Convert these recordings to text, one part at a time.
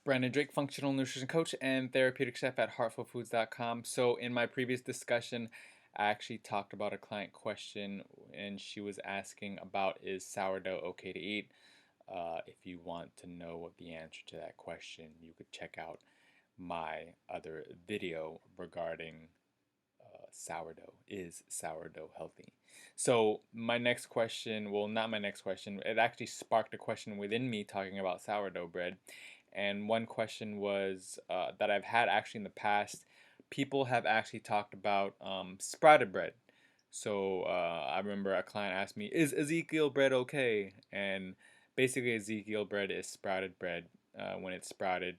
Brandon Drake, functional nutrition coach and therapeutic chef at heartfulfoods.com. So, in my previous discussion, I actually talked about a client question, and she was asking about, is sourdough okay to eat? If you want to know the answer to that question, you could check out my other video regarding sourdough. Is sourdough healthy? So, my next question, well, not my next question, it actually sparked a question within me talking about sourdough bread. And one question was that I've had actually in the past. People have actually talked about sprouted bread. So I remember a client asked me, "Is Ezekiel bread okay?" And basically, Ezekiel bread is sprouted bread. When it's sprouted,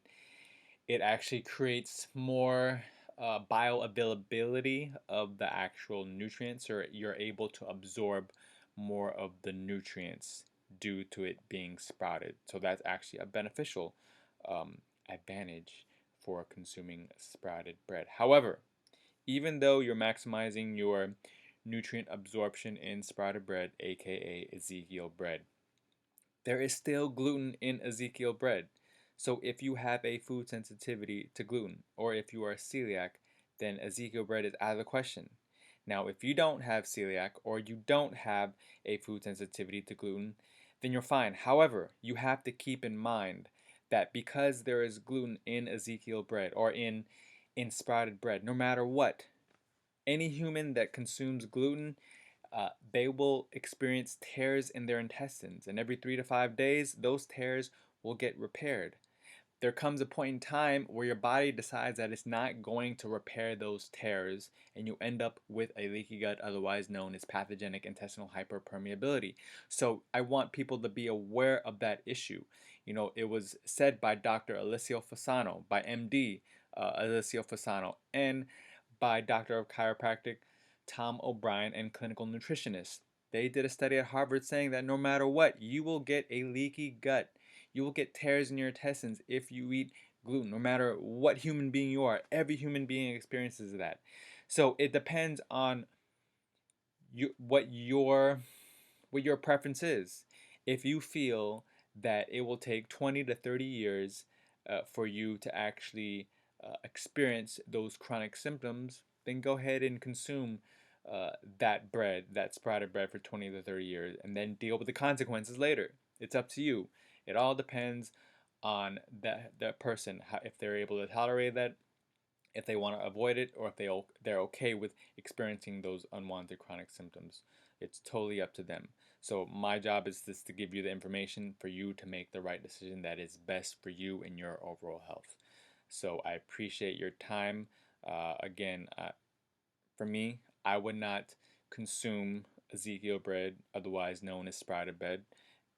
it actually creates more bioavailability of the actual nutrients, or you're able to absorb more of the nutrients due to it being sprouted. So that's actually a beneficial advantage for consuming sprouted bread. However, even though you're maximizing your nutrient absorption in sprouted bread, aka Ezekiel bread, there is still gluten in Ezekiel bread. So if you have a food sensitivity to gluten, or if you are celiac, then Ezekiel bread is out of the question. Now, if you don't have celiac or you don't have a food sensitivity to gluten, then you're fine. However, you have to keep in mind that because there is gluten in Ezekiel bread or in sprouted bread, no matter what, any human that consumes gluten, they will experience tears in their intestines, and every 3 to 5 days, those tears will get repaired. There comes a point in time where your body decides that it's not going to repair those tears, and you end up with a leaky gut, otherwise known as pathogenic intestinal hyperpermeability. So I want people to be aware of that issue. You know, it was said by Dr. Alessio Fasano, by MD Alessio Fasano, and by Doctor of Chiropractic Tom O'Brien and clinical nutritionist. They did a study at Harvard saying that no matter what, you will get a leaky gut. You will get tears in your intestines if you eat gluten, no matter what human being you are. Every human being experiences that. So it depends on what your preference is. If you feel that it will take 20 to 30 years for you to actually experience those chronic symptoms, then go ahead and consume that bread, that sprouted bread for 20 to 30 years, and then deal with the consequences later. It's up to you. It all depends on the person, if they're able to tolerate that, if they want to avoid it, or if they're okay with experiencing those unwanted chronic symptoms. It's totally up to them. So my job is just to give you the information for you to make the right decision that is best for you and your overall health. So I appreciate your time. Again, for me, I would not consume Ezekiel bread, otherwise known as sprouted bread.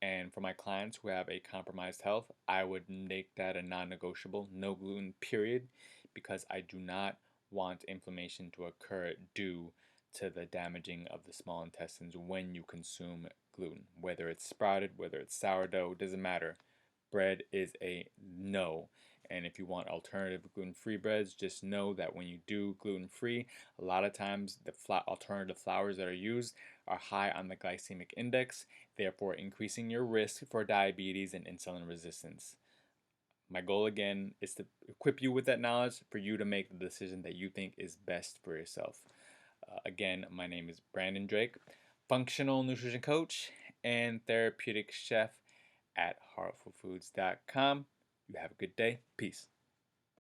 And for my clients who have a compromised health, I would make that a non negotiable, no gluten, period, because I do not want inflammation to occur due to the damaging of the small intestines when you consume gluten. Whether it's sprouted, whether it's sourdough, doesn't matter. Bread is a no. And if you want alternative gluten-free breads, just know that when you do gluten-free, a lot of times the alternative flours that are used are high on the glycemic index, therefore increasing your risk for diabetes and insulin resistance. My goal again is to equip you with that knowledge for you to make the decision that you think is best for yourself. Again, my name is Brandon Drake, functional nutrition coach and therapeutic chef at heartfulfoods.com. You have a good day. Peace.